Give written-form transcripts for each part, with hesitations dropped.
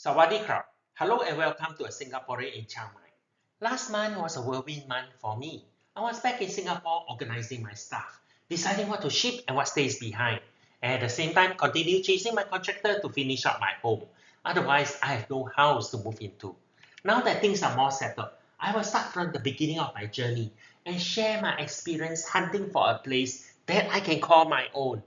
Sawadee krap. Hello and welcome to a Singaporean in Chiang Mai. Last month was a whirlwind month for me. I was back in Singapore organizing my stuff, deciding what to ship and what stays behind, and at the same time continue chasing my contractor to finish up my home. Otherwise, I have no house to move into. Now that things are more settled, I will start from the beginning of my journey and share my experience hunting for a place that I can call my own.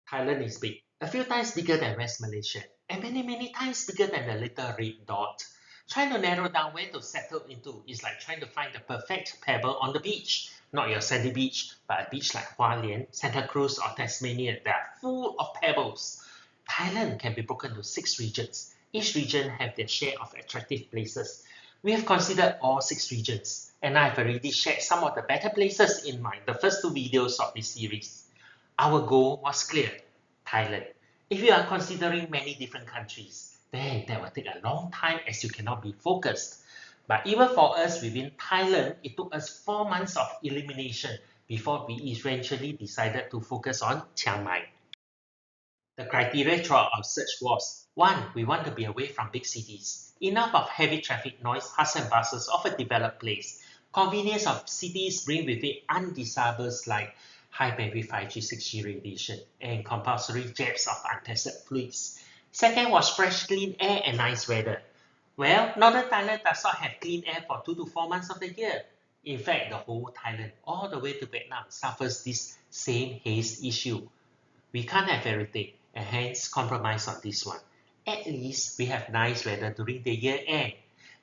Thailand is big, a few times bigger than West Malaysia, and many times bigger than the little red dot. Trying to narrow down where to settle into is like trying to find the perfect pebble on the beach. Not your sandy beach, but a beach like Hua Lian, Santa Cruz, or Tasmania that are full of pebbles. Thailand can be broken into 6 regions. Each region have their share of attractive places. We have considered all 6 regions, and I've already shared some of the better places in the first 2 videos of this series. Our goal was clear: Thailand. If you are considering many different countries, then that will take a long time as you cannot be focused. But even for us within Thailand, it took us 4 months of elimination before we eventually decided to focus on Chiang Mai. The criteria throughout our search was: 1. We want to be away from big cities. Enough of heavy traffic noise, hustle and bustles of a developed place. Convenience of cities bring with it undesirables like high bandwidth 5G, 6G radiation, and compulsory jabs of untested fluids. Second was fresh, clean air and nice weather. Well, northern Thailand does not have clean air for 2 to 4 months of the year. In fact, the whole Thailand, all the way to Vietnam, suffers this same haze issue. We can't have everything, and hence compromise on this one. At least we have nice weather during the year end.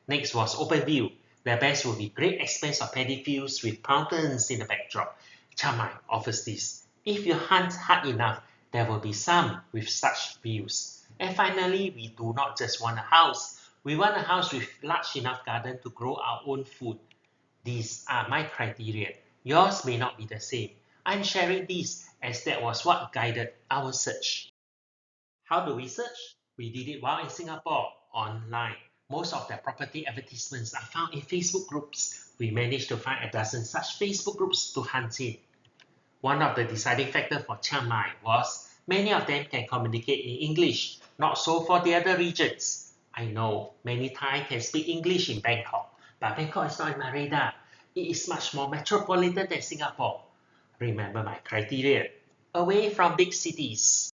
Next was open view. The best will be great expanse of paddy fields with mountains in the backdrop. Chiang Mai offers this. If you hunt hard enough, there will be some with such views. And finally, we do not just want a house. We want a house with large enough garden to grow our own food. These are my criteria. Yours may not be the same. I'm sharing these as that was what guided our search. How do we search? We did it while in Singapore, online. Most of the property advertisements are found in Facebook groups. We managed to find a dozen such Facebook groups to hunt in. One of the deciding factors for Chiang Mai was many of them can communicate in English, not so for the other regions. I know many Thai can speak English in Bangkok, but Bangkok is not in my radar. It is much more metropolitan than Singapore. Remember my criteria: away from big cities.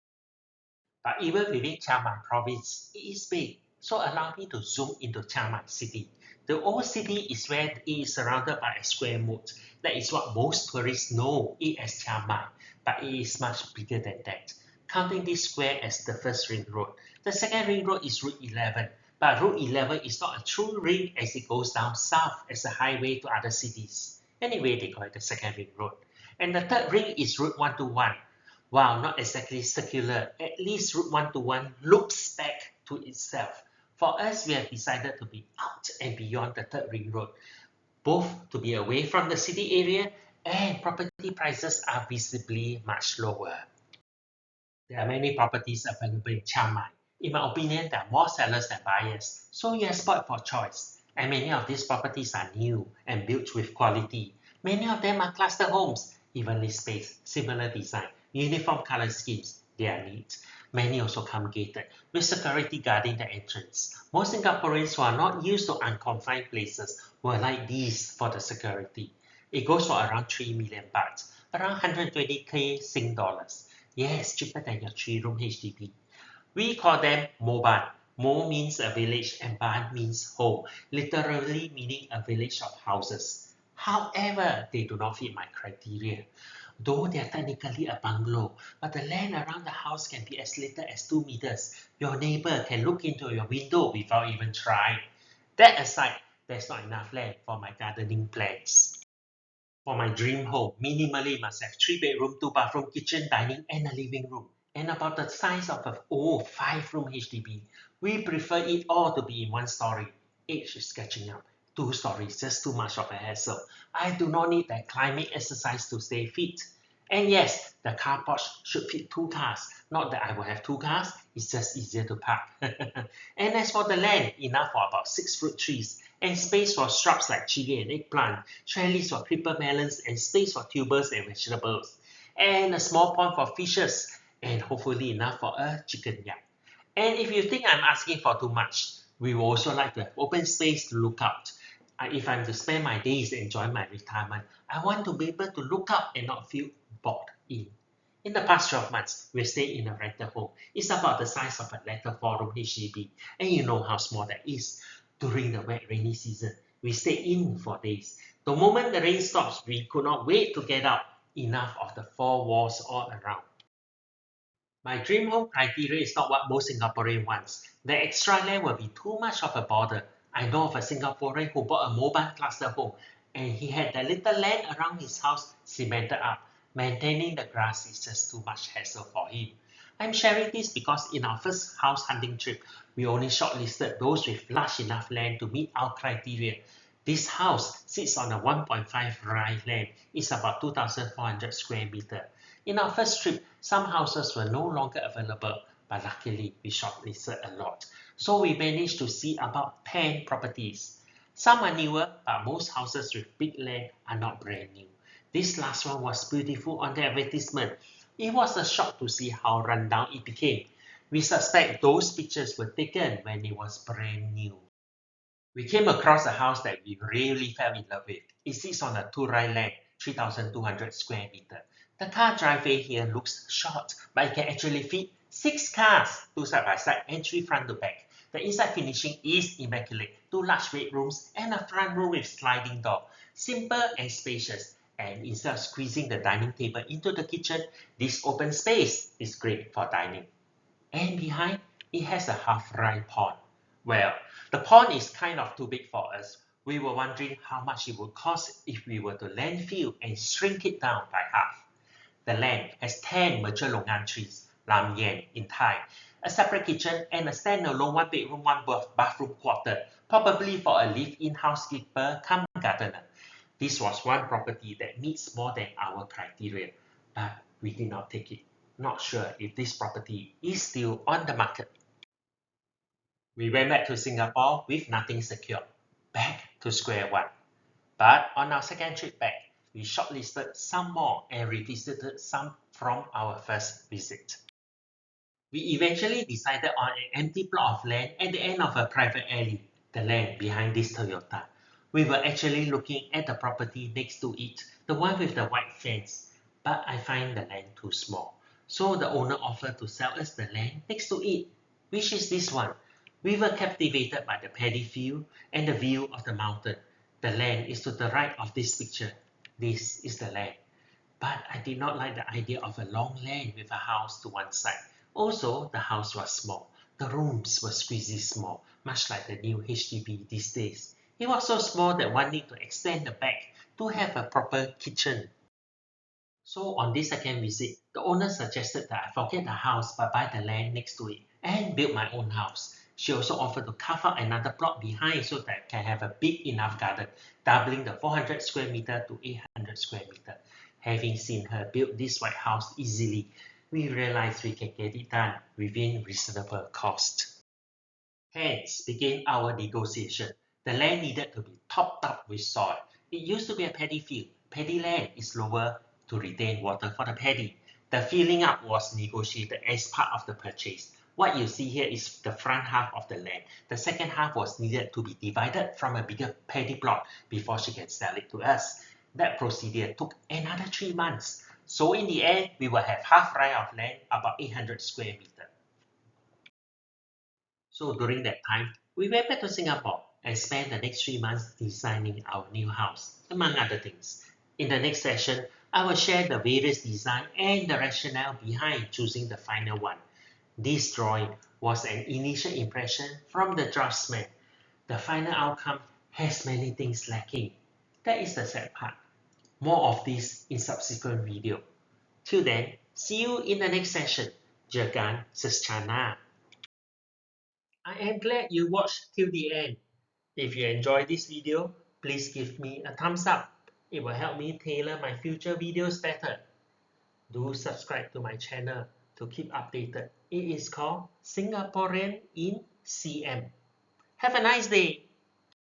But even within Chiang Mai province, it is big. So allow me to zoom into Chiang Mai city. The old city is where it is surrounded by a square moat. That is what most tourists know it as Chiang Mai, but it is much bigger than that. Counting this square as the first ring road. The second ring road is Route 11, but Route 11 is not a true ring as it goes down south as a highway to other cities. Anyway, they call it the second ring road. And the third ring is Route 121. While not exactly circular, at least Route 121 loops back to itself. For us, we have decided to be out and beyond the third ring road, both to be away from the city area and property prices are visibly much lower. There are many properties available in Chiang Mai. In my opinion, there are more sellers than buyers, so you are spoiled for choice. And many of these properties are new and built with quality. Many of them are cluster homes, evenly spaced, similar design, uniform color schemes. They are neat. Many also come gated, with security guarding the entrance. Most Singaporeans who are not used to unconfined places will like these for the security. It goes for around 3 million baht, around 120k Sing dollars. Yes, cheaper than your 3-room HDB. We call them Moban. Mo means a village and Ban means home, literally meaning a village of houses. However, they do not fit my criteria. Though they are technically a bungalow, but the land around the house can be as little as 2 meters. Your neighbor can look into your window without even trying. That aside, there's not enough land for my gardening plans. For my dream home, minimally must have 3 bedroom, 2 bathroom, kitchen, dining, and a living room. And about the size of a 5-room HDB. We prefer it all to be in 1 story. Age is catching up. 2 stories, just too much of a hassle. I do not need that climbing exercise to stay fit. And yes, the carport should fit 2 cars. Not that I will have 2 cars, it's just easier to park. And as for the land, enough for about 6 fruit trees, and space for shrubs like chili and eggplant, trellis for creeper melons, and space for tubers and vegetables, and a small pond for fishes, and hopefully enough for a chicken yard. And if you think I'm asking for too much, we would also like to have open space to look out. If I'm to spend my days enjoying my retirement, I want to be able to look up and not feel bored in. In the past 12 months, we've stayed in a rental home. It's about the size of a letter 4-room HDB, and you know how small that is. During the wet rainy season, we stayed in for days. The moment the rain stops, we could not wait to get out. Enough of the four walls all around. My dream home criteria is not what most Singaporeans want. The extra land will be too much of a bother. I know of a Singaporean who bought a mobile cluster home and he had that little land around his house cemented up. Maintaining the grass is just too much hassle for him. I'm sharing this because in our first house hunting trip, we only shortlisted those with large enough land to meet our criteria. This house sits on a 1.5 rai land. It's about 2,400 square meter. In our first trip, some houses were no longer available, but luckily we shortlisted a lot. So we managed to see about 10 properties. Some are newer, but most houses with big land are not brand new. This last one was beautiful on the advertisement. It was a shock to see how rundown it became. We suspect those pictures were taken when it was brand new. We came across a house that we really fell in love with. It sits on a 2-rai land, 3,200 square meter. The car driveway here looks short, but it can actually fit 6 cars, 2 side by side and 3 front to back. The inside finishing is immaculate, 2 large bedrooms and a front room with sliding door. Simple and spacious. And instead of squeezing the dining table into the kitchen, this open space is great for dining. And behind, it has a half-rai pond. Well, the pond is kind of too big for us. We were wondering how much it would cost if we were to landfill and shrink it down by half. The land has 10 mature longan trees, lam yen in Thai, a separate kitchen and a standalone 1-bedroom, 1-bathroom quarter, probably for a live-in housekeeper come gardener. This was one property that meets more than our criteria, but we did not take it. Not sure if this property is still on the market. We went back to Singapore with nothing secured, back to square one. But on our second trip back, we shortlisted some more and revisited some from our first visit. We eventually decided on an empty plot of land at the end of a private alley, the land behind this Toyota. We were actually looking at the property next to it, the one with the white fence, but I find the land too small. So the owner offered to sell us the land next to it, which is this one. We were captivated by the paddy field and the view of the mountain. The land is to the right of this picture. This is the land. But I did not like the idea of a long land with a house to one side. Also, the house was small. The rooms were squeezy small, much like the new HDB these days. It was so small that one need to extend the back to have a proper kitchen. So on this second visit, the owner suggested that I forget the house but buy the land next to it and build my own house. She also offered to carve out another plot behind so that I can have a big enough garden, doubling the 400 square meter to 800 square meter. Having seen her build this white house easily, we realized we can get it done within reasonable cost. Hence began our negotiation. The land needed to be topped up with soil. It used to be a paddy field. Paddy land is lower to retain water for the paddy. The filling up was negotiated as part of the purchase. What you see here is the front half of the land. The second half was needed to be divided from a bigger paddy plot before she can sell it to us. That procedure took another 3 months. So in the end, we will have half rai of land, about 800 square meter. So during that time, we went back to Singapore and spent the next 3 months designing our new house, among other things. In the next session, I will share the various design and the rationale behind choosing the final one. This drawing was an initial impression from the draftsman. The final outcome has many things lacking. That is the sad part. More of this in subsequent video. Till then, see you in the next session. Jagan Seschana. I am glad you watched till the end. If you enjoyed this video, please give me a thumbs up. It will help me tailor my future videos better. Do subscribe to my channel to keep updated. It is called Singaporean in CM. Have a nice day.